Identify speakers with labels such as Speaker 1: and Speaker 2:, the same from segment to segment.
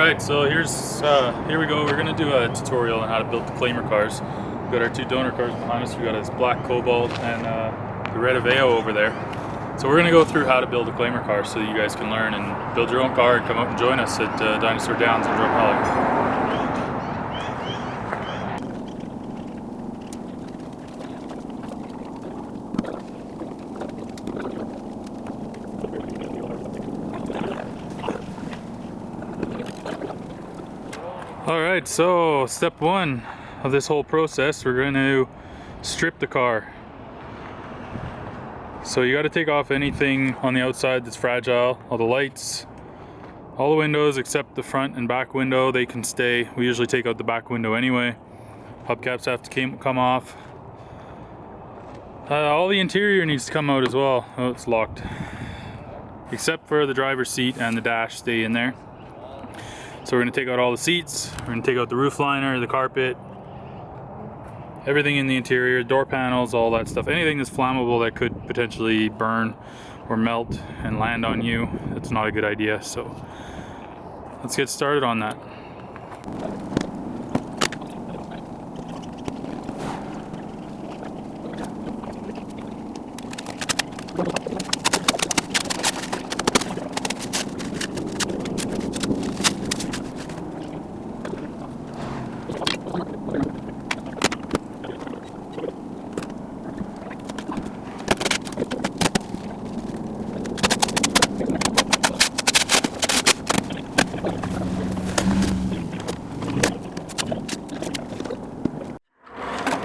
Speaker 1: Alright, so here we go. We're going to do a tutorial on how to build declaimer cars. We've got our two donor cars behind us. We've got this black Cobalt and the red Aveo over there. So we're going to go through how to build a declaimer car so you guys can learn and build your own car and come out and join us at Dinosaur Downs in Drumheller. Alright, so step one of this whole process, we're going to strip the car. So you got to take off anything on the outside that's fragile, all the lights, all the windows except the front and back window, they can stay. We usually take out the back window anyway. Hubcaps have to come off. All the interior needs to come out as well. Oh, it's locked. Except for the driver's seat and the dash stay in there. So we're going to take out all the seats, we're going to take out the roof liner, the carpet, everything in the interior, door panels, all that stuff. Anything that's flammable that could potentially burn or melt and land on you, that's not a good idea. So let's get started on that.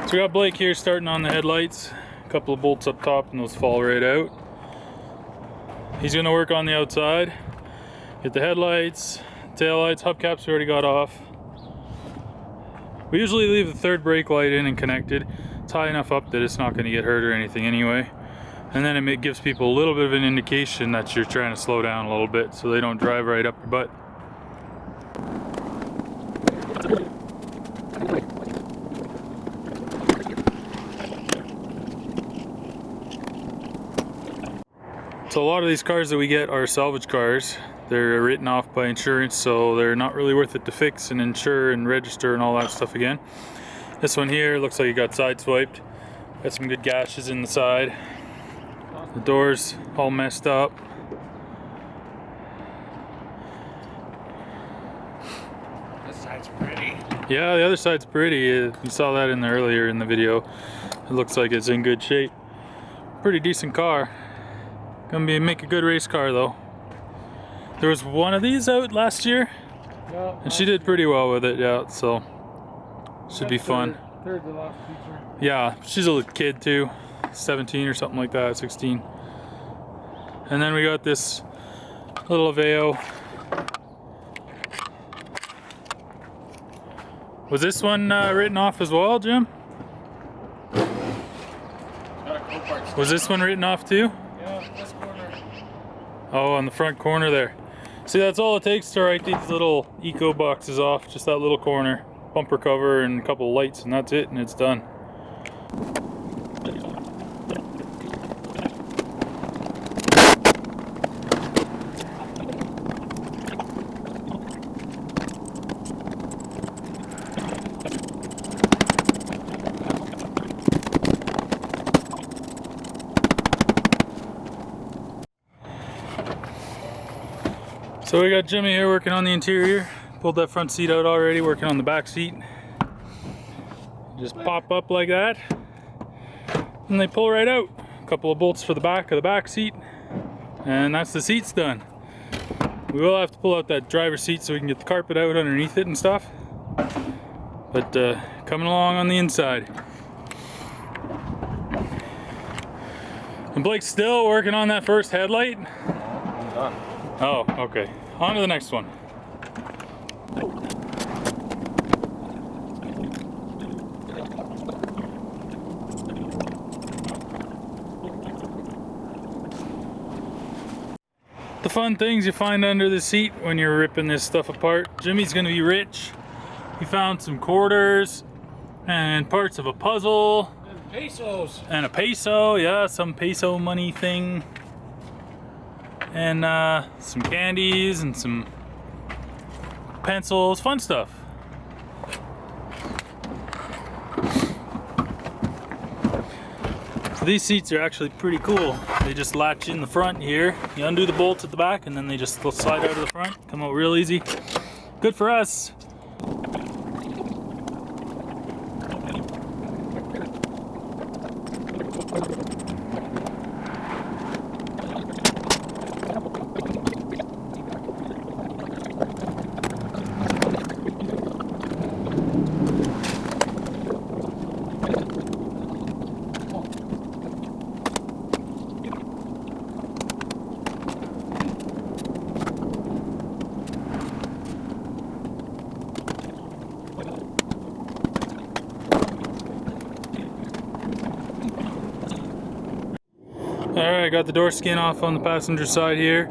Speaker 1: So we got Blake here starting on the headlights, a couple of bolts up top and those fall right out. He's going to work on the outside, get the headlights, tail lights, hubcaps we already got off. We usually leave the third brake light in and connected. It's high enough up that it's not going to get hurt or anything anyway. And then it gives people a little bit of an indication that you're trying to slow down a little bit so they don't drive right up your butt. So a lot of these cars that we get are salvage cars. They're written off by insurance, so they're not really worth it to fix and insure and register and all that stuff again. This one here looks like it got sideswiped. Got some good gashes in the side. The doors all messed up.
Speaker 2: This side's pretty.
Speaker 1: Yeah, the other side's pretty. You saw that earlier in the video. It looks like it's in good shape. Pretty decent car. Gonna make a good race car though. There was one of these out last year, yeah, and she did pretty well with it. Yeah, so should be fun.
Speaker 2: Third to last feature.
Speaker 1: Yeah, she's a little kid too, 17 or something like that, 16. And then we got this little Aveo. Was this one written off as well, Jim? Was this one written off too?
Speaker 2: This corner.
Speaker 1: Oh, on the front corner there. See, that's all it takes to write these little eco boxes off, just that little corner. Bumper cover and a couple of lights and that's it, and it's done. So we got Jimmy here working on the interior. Pulled that front seat out already, working on the back seat. Just pop up like that, and they pull right out. A couple of bolts for the back of the back seat, and that's the seats done. We will have to pull out that driver's seat so we can get the carpet out underneath it and stuff. But coming along on the inside. And Blake's still working on that first headlight.
Speaker 2: I'm done.
Speaker 1: Oh, okay. On to the next one. The fun things you find under the seat when you're ripping this stuff apart. Jimmy's gonna be rich. He found some quarters and parts of a puzzle.
Speaker 2: And pesos.
Speaker 1: And a peso, yeah, some peso money thing. And some candies and some pencils, fun stuff. So these seats are actually pretty cool. They just latch in the front here. You undo the bolts at the back and then they just slide out of the front. Come out real easy. Good for us. Alright, I got the door skin off on the passenger side here.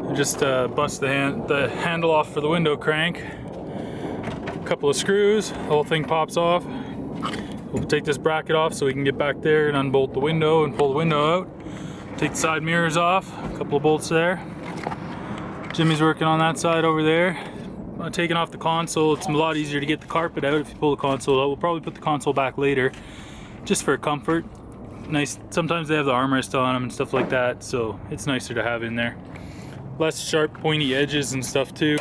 Speaker 1: I just bust the handle off for the window crank. A couple of screws, the whole thing pops off. We'll take this bracket off so we can get back there and unbolt the window and pull the window out. Take the side mirrors off, a couple of bolts there. Jimmy's working on that side over there. Taking off the console, it's a lot easier to get the carpet out if you pull the console out. We'll probably put the console back later, just for comfort. Nice. Sometimes they have the armrest on them and stuff like that, so it's nicer to have in there. Less sharp, pointy edges and stuff too.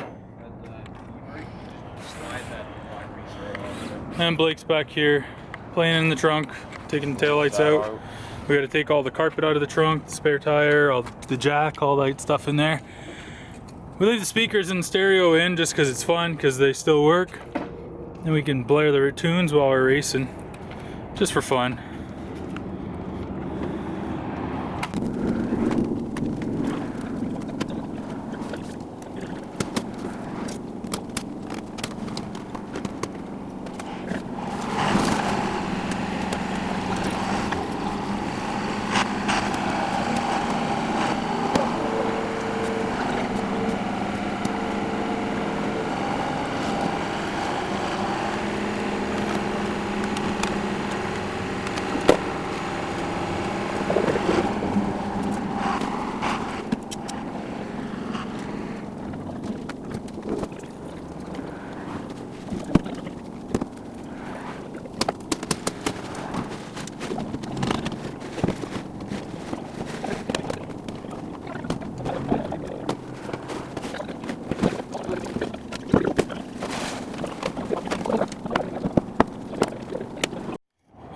Speaker 1: And Blake's back here, playing in the trunk, taking the taillights out. We got to take all the carpet out of the trunk, the spare tire, all the jack, all that stuff in there. We leave the speakers and stereo in just because it's fun, because they still work. And we can blare the tunes while we're racing, just for fun.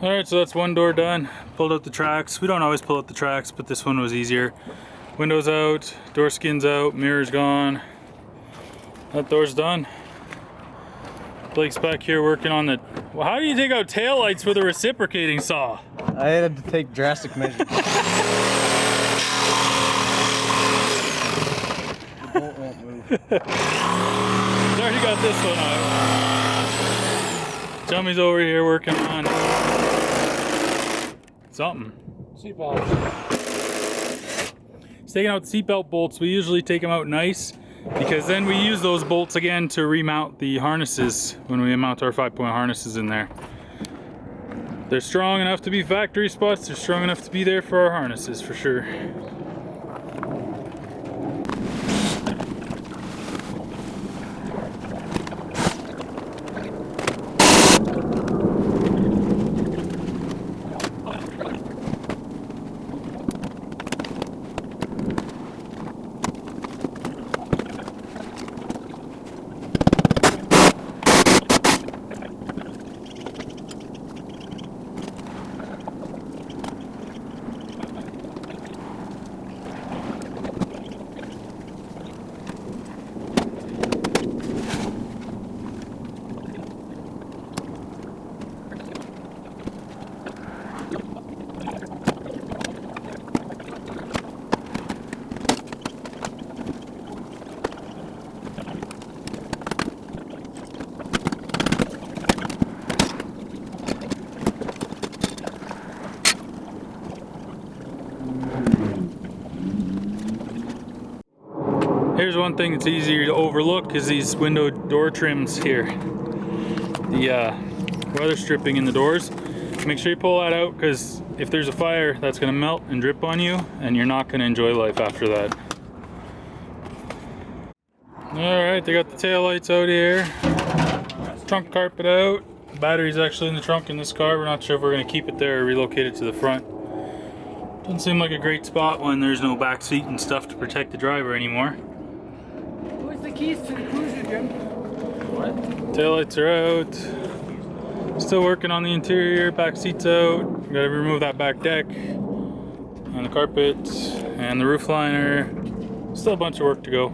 Speaker 1: Alright, so that's one door done. Pulled out the tracks. We don't always pull out the tracks, but this one was easier. Windows out, door skin's out, mirror's gone. That door's done. Blake's back here working on the... Well, how do you take out taillights with a reciprocating saw?
Speaker 2: I had to take drastic measures. The bolt won't move.
Speaker 1: Already got this one out. Jummy's over here working on something.
Speaker 2: Seatbelt.
Speaker 1: He's taking out the seatbelt bolts. We usually take them out nice because then we use those bolts again to remount the harnesses when we mount our 5-point harnesses in there. They're strong enough to be factory spots. They're strong enough to be there for our harnesses for sure. Here's one thing that's easier to overlook is these window door trims here. The weather stripping in the doors. Make sure you pull that out because if there's a fire, that's going to melt and drip on you and you're not going to enjoy life after that. Alright, they got the tail lights out here. Trunk carpet out. Battery's actually in the trunk in this car. We're not sure if we're going to keep it there or relocate it to the front. Doesn't seem like a great spot when there's no back seat and stuff to protect the driver anymore.
Speaker 3: Where's the keys to the cruiser, Jim? What?
Speaker 1: Taillights are out. Still working on the interior. Back seat's out. Gotta remove that back deck and the carpet and the roof liner. Still a bunch of work to go.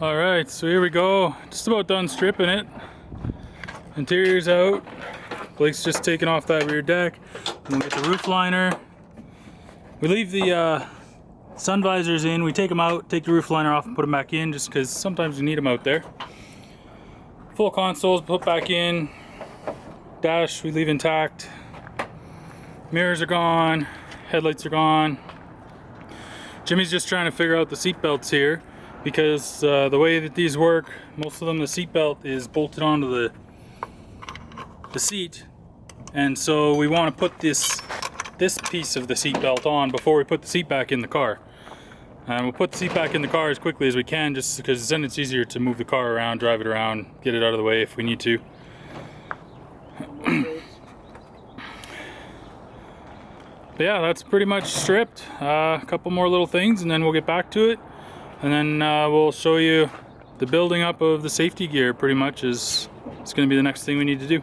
Speaker 1: Alright, so here we go. Just about done stripping it. Interior's out. Blake's just taking off that rear deck. And we'll get the roof liner. We leave the sun visors in, we take them out, take the roof liner off and put them back in just because sometimes we need them out there. Full consoles put back in. Dash we leave intact. Mirrors are gone. Headlights are gone. Jimmy's just trying to figure out the seat belts here because the way that these work, most of them the seat belt is bolted onto the seat, and so we want to put this piece of the seat belt on before we put the seat back in the car. And we'll put the seat back in the car as quickly as we can just because then it's easier to move the car around, drive it around, get it out of the way if we need to. But yeah, that's pretty much stripped. A couple more little things and then we'll get back to it. And then we'll show you the building up of the safety gear pretty much it's going to be the next thing we need to do.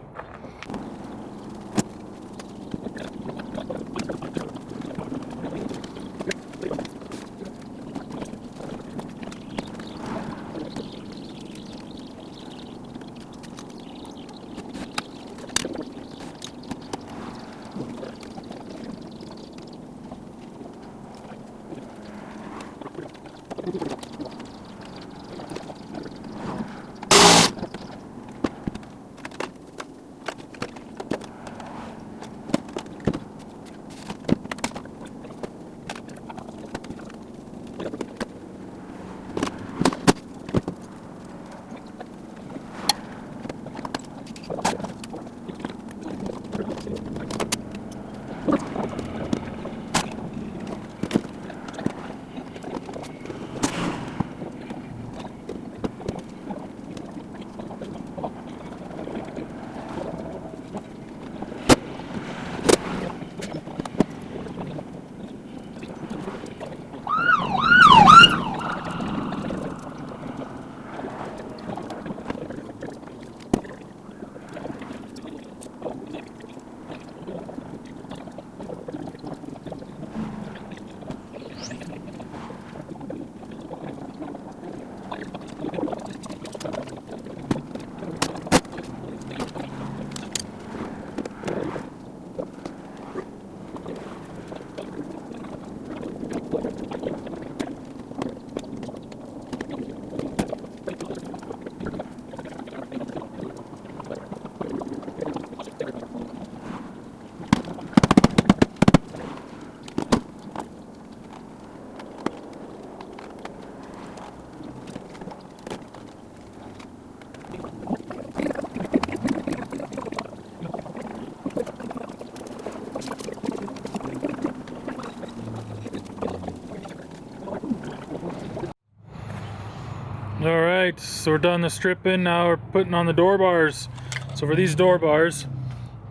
Speaker 1: Alright, so we're done the stripping. Now we're putting on the door bars. So for these door bars,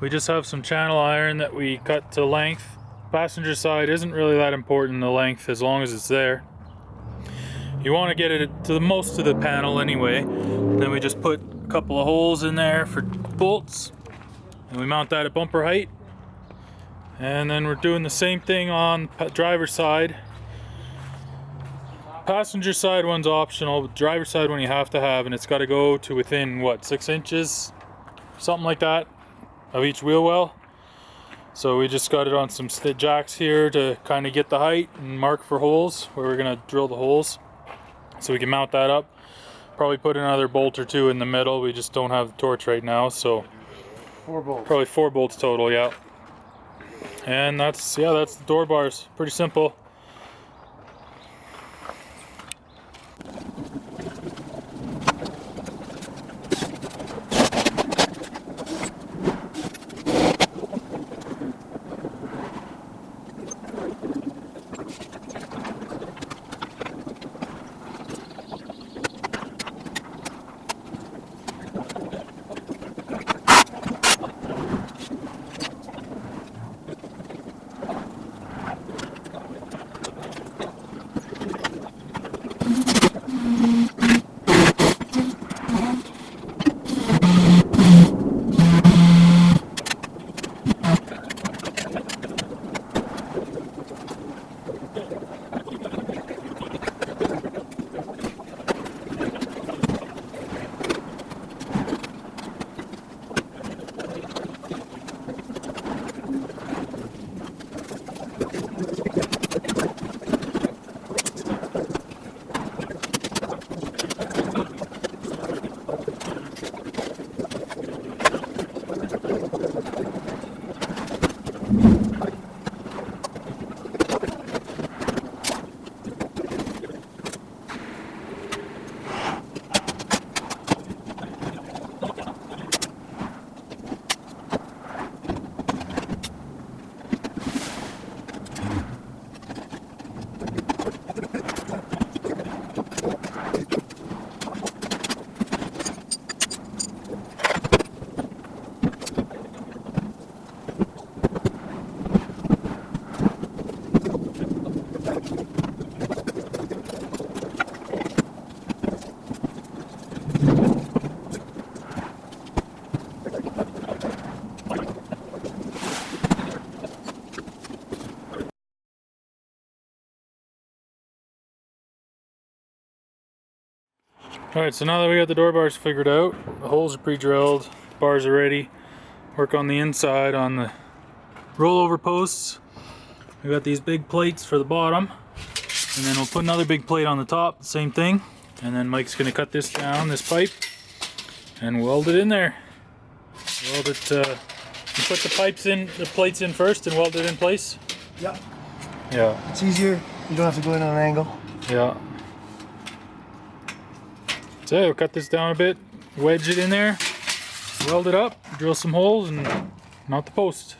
Speaker 1: we just have some channel iron that we cut to length. Passenger side isn't really that important, the length, as long as it's there. You want to get it to the most of the panel anyway. Then we just put a couple of holes in there for bolts, and we mount that at bumper height. And then we're doing the same thing on driver's side. Passenger side one's optional, but driver's side one you have to have, and it's got to go to within what, 6 inches, something like that, of each wheel well. So we just got it on some jacks here to kind of get the height and mark for holes where we're gonna drill the holes, so we can mount that up. Probably put another bolt or two in the middle. We just don't have the torch right now, so
Speaker 2: 4 bolts.
Speaker 1: probably 4 bolts total, yeah. And that's the door bars. Pretty simple. Alright, so now that we got the door bars figured out, the holes are pre-drilled, bars are ready. Work on the inside on the rollover posts. We got these big plates for the bottom, and then we'll put another big plate on the top, same thing. And then Mike's gonna cut this down, this pipe, and weld it in there. Weld it, you put the plates in first and weld it in place?
Speaker 2: Yeah.
Speaker 1: Yeah.
Speaker 2: It's easier. You don't have to go in on an angle.
Speaker 1: Yeah. So we'll cut this down a bit, wedge it in there, weld it up, drill some holes, and mount the post.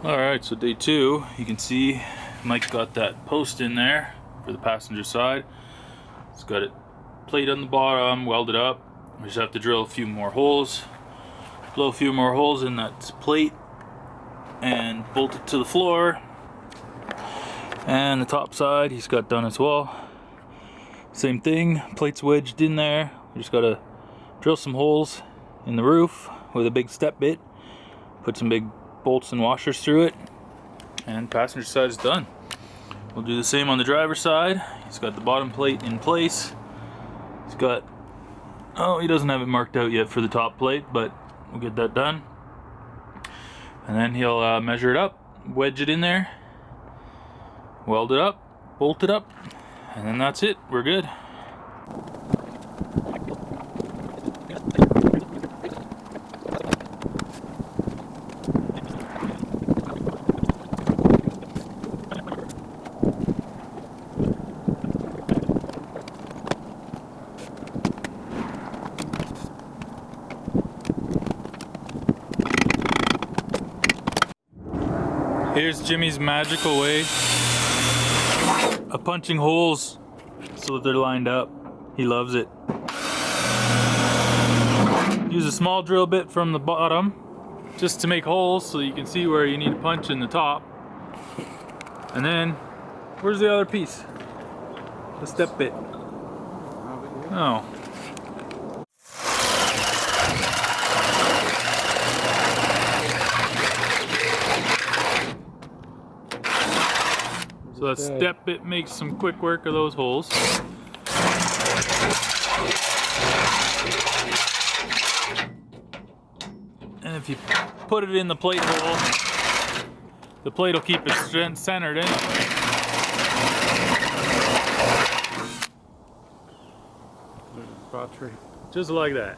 Speaker 1: Alright, so day 2, you can see Mike got that post in there for the passenger side. It's got it plate on the bottom, welded up. We just have to drill a few more holes, blow a few more holes in that plate, and bolt it to the floor. And the top side he's got done as well. Same thing, plates wedged in there. We just gotta drill some holes in the roof with a big step bit, put some big bolts and washers through it, and passenger side is done. We'll do the same on the driver's side. He's got the bottom plate in place. He's got, oh, he doesn't have it marked out yet for the top plate, but we'll get that done. And then he'll measure it up, wedge it in there, weld it up, bolt it up, and then that's it. We're good. Here's Jimmy's magical way of punching holes so that they're lined up. He loves it. Use a small drill bit from the bottom just to make holes so that you can see where you need to punch in the top. And then, where's the other piece? The step bit. Oh. So that step bit makes some quick work of those holes. And if you put it in the plate hole, the plate will keep it centered in. Just like that.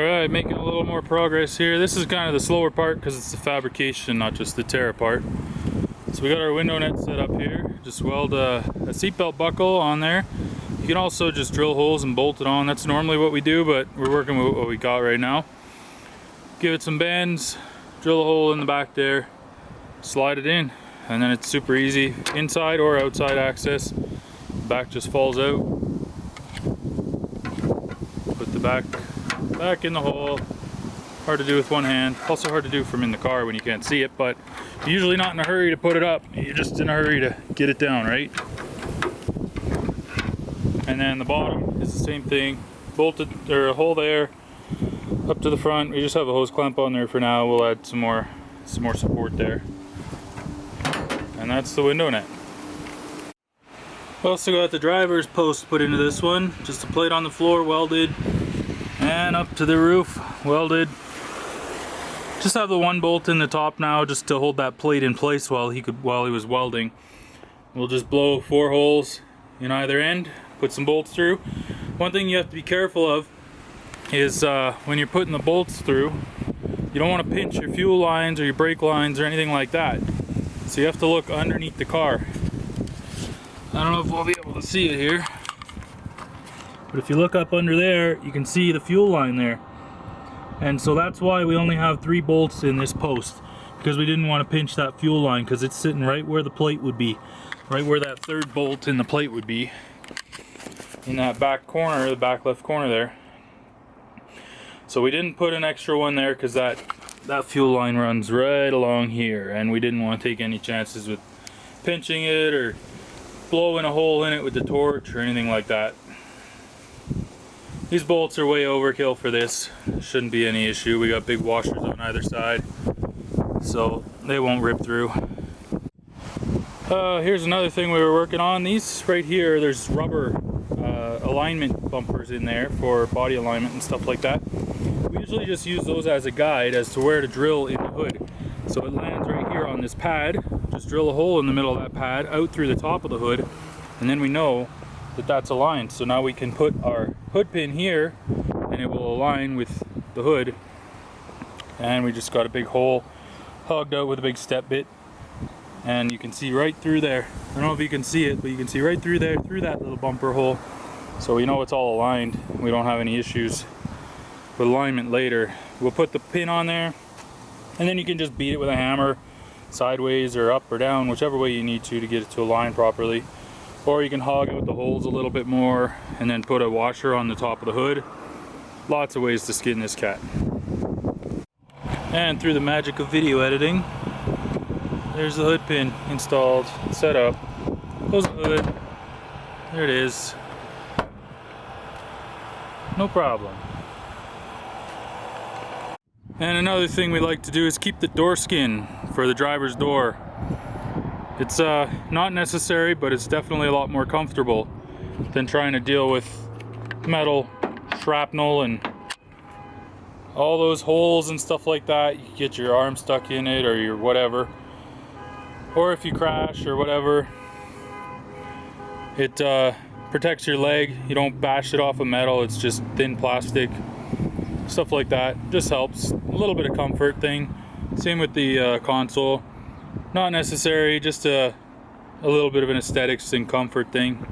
Speaker 1: Alright, making a little more progress here. This is kind of the slower part because it's the fabrication, not just the tear apart. So we got our window net set up here. Just weld a seatbelt buckle on there. You can also just drill holes and bolt it on. That's normally what we do, but we're working with what we got right now. Give it some bends, drill a hole in the back there, slide it in, and then it's super easy. Inside or outside access. The back just falls out. Put the back in the hole. Hard to do with one hand. Also hard to do from in the car when you can't see it, but you're usually not in a hurry to put it up. You're just in a hurry to get it down, right? And then the bottom is the same thing. Bolted, or a hole there, up to the front. We just have a hose clamp on there for now. We'll add some more support there. And that's the window net. We also got the driver's post put into this one. Just a plate on the floor, welded, and up to the roof, welded. Just have the one bolt in the top now, just to hold that plate in place while he was welding. We'll just blow 4 holes in either end, put some bolts through. One thing you have to be careful of is when you're putting the bolts through, you don't want to pinch your fuel lines or your brake lines or anything like that. So you have to look underneath the car. I don't know if we'll be able to see it here, but if you look up under there, you can see the fuel line there. And so that's why we only have 3 bolts in this post, because we didn't want to pinch that fuel line, because it's sitting right where the plate would be, right where that 3rd bolt in the plate would be, in that back corner, the back left corner there. So we didn't put an extra one there because that fuel line runs right along here, and we didn't want to take any chances with pinching it or blowing a hole in it with the torch or anything like that. These bolts are way overkill for this. Shouldn't be any issue. We got big washers on either side, so they won't rip through. Here's another thing we were working on. These right here, there's rubber alignment bumpers in there for body alignment and stuff like that. We usually just use those as a guide as to where to drill in the hood. So it lands right here on this pad. Just drill a hole in the middle of that pad, out through the top of the hood, and then we know that that's aligned. So now we can put our hood pin here and it will align with the hood, and we just got a big hole hugged out with a big step bit, and you can see right through there. I don't know if you can see it, but you can see right through there, through that little bumper hole. So we know it's all aligned. We don't have any issues with alignment later. We'll put the pin on there, and then you can just beat it with a hammer sideways or up or down, whichever way you need to get it to align properly. Or you can hog out the holes a little bit more and then put a washer on the top of the hood. Lots of ways to skin this cat. And through the magic of video editing, there's the hood pin installed, set up. Close the hood. There it is. No problem. And another thing we like to do is keep the door skin for the driver's door. It's not necessary, but it's definitely a lot more comfortable than trying to deal with metal, shrapnel, and all those holes and stuff like that. You get your arm stuck in it or your whatever. Or if you crash or whatever, it protects your leg. You don't bash it off of metal, it's just thin plastic. Stuff like that just helps. A little bit of comfort thing. Same with the console. Not necessary, just a little bit of an aesthetics and comfort thing.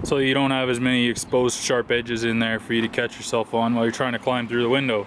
Speaker 1: So you don't have as many exposed sharp edges in there for you to catch yourself on while you're trying to climb through the window.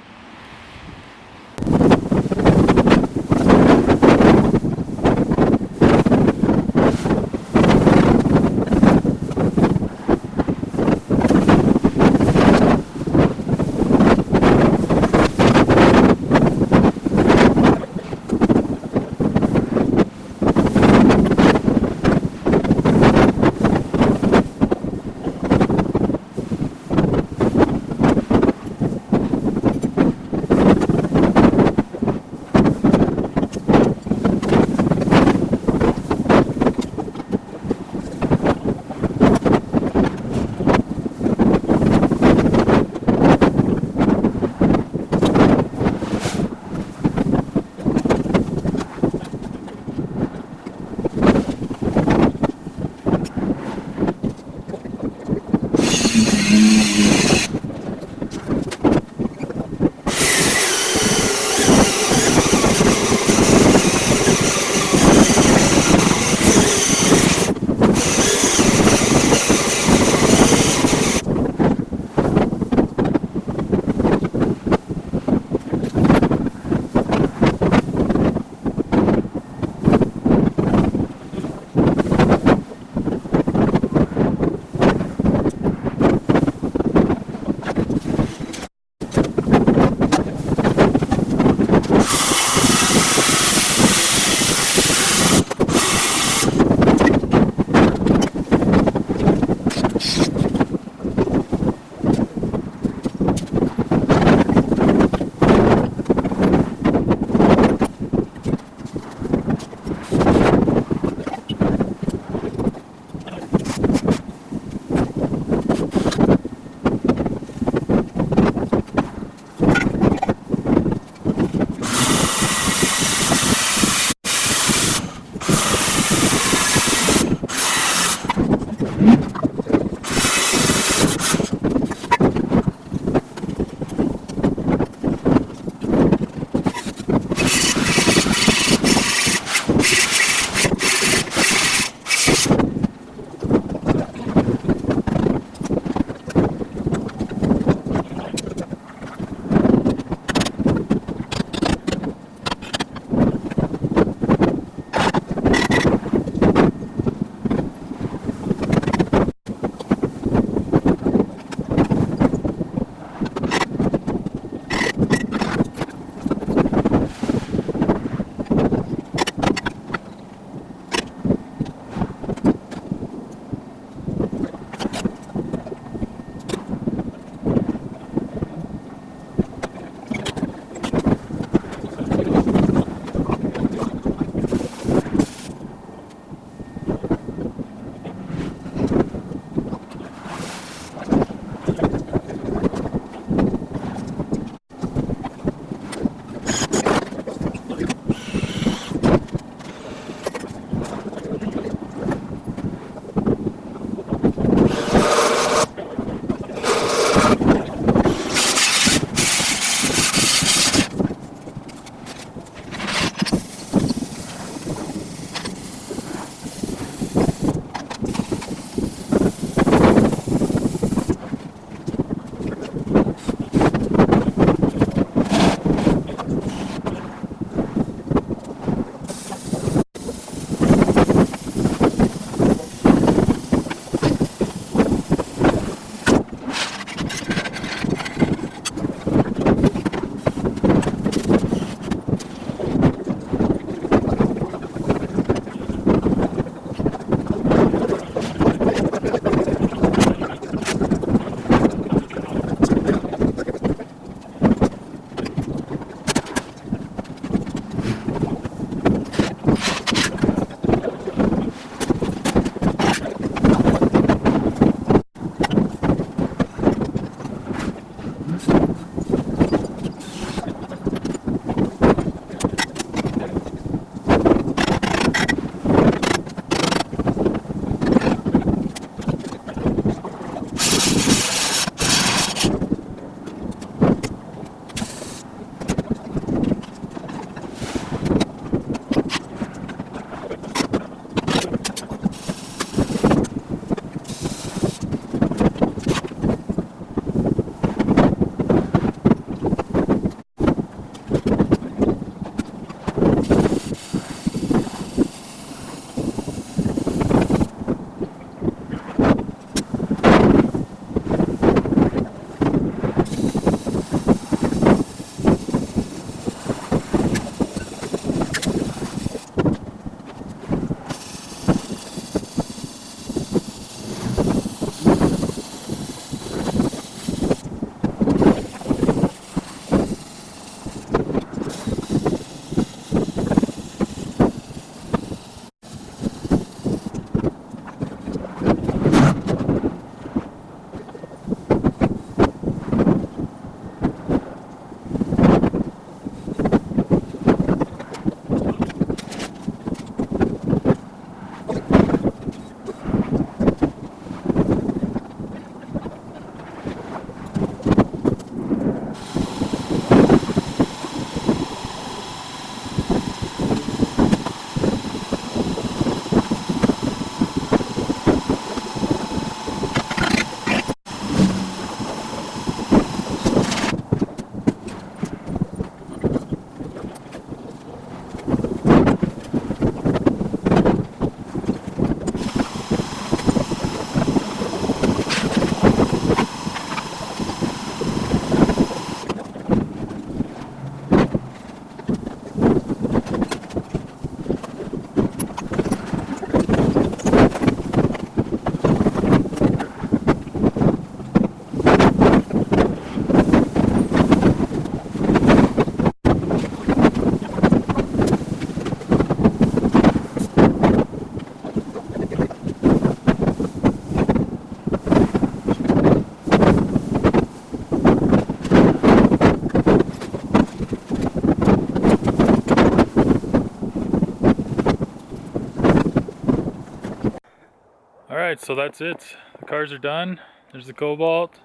Speaker 1: Alright, so that's it. The cars are done. There's the Cobalt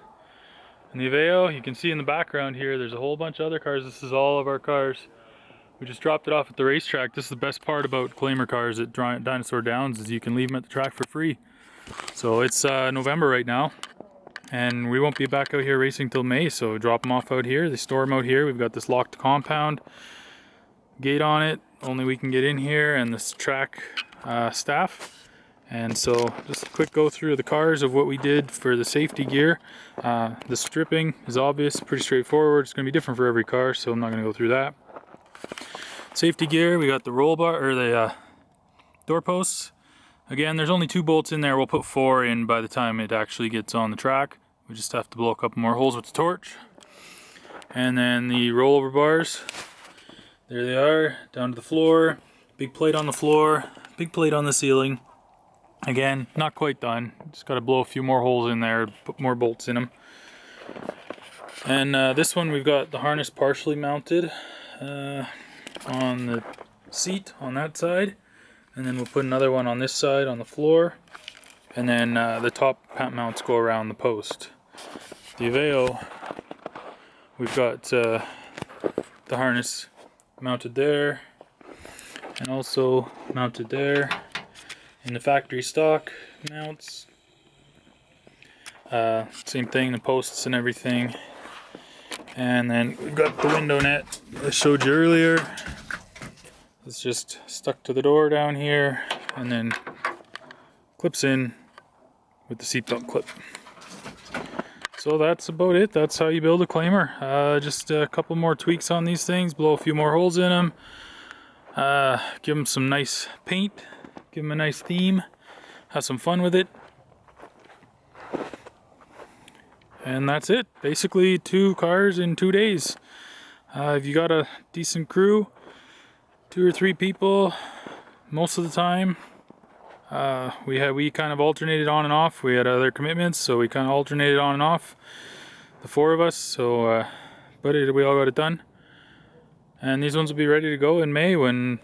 Speaker 1: and the Aveo. You can see in the background here, there's a whole bunch of other cars. This is all of our cars. We just dropped it off at the racetrack. This is the best part about claimer cars at Dinosaur Downs, is you can leave them at the track for free. So it's November right now, and we won't be back out here racing till May, so drop them off out here. They store them out here. We've got this locked compound, gate on it, only we can get in here, and this track staff. And so just a quick go through of the cars of what we did for the safety gear. The stripping is obvious, pretty straightforward. It's going to be different for every car, so I'm not going to go through that. Safety gear, we got the roll bar, or the door posts. Again, there's only 2 bolts in there. We'll put 4 in by the time it actually gets on the track. We just have to blow a couple more holes with the torch. And then the rollover bars, there they are, down to the floor. Big plate on the floor, big plate on the ceiling. Again, not quite done. Just got to blow a few more holes in there, put more bolts in them. And this one, we've got the harness partially mounted on the seat on that side. And then we'll put another one on this side on the floor. And then the top mounts go around the post. The Aveo, we've got the harness mounted there. And also mounted there. In the factory stock mounts, same thing, the posts and everything. And then we've got the window net I showed you earlier. It's just stuck to the door down here, and then clips in with the seatbelt clip. So that's about it. That's how you build a claimer. Just a couple more tweaks on these things, blow a few more holes in them, give them some nice paint. Give them a nice theme, have some fun with it. And that's it. Basically 2 cars in 2 days. If you got a decent crew, 2 or 3 people, most of the time, we kind of alternated on and off. We had other commitments, so we kind of alternated on and off, the 4 of us. So, but we all got it done. And these ones will be ready to go in May when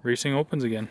Speaker 1: racing opens again.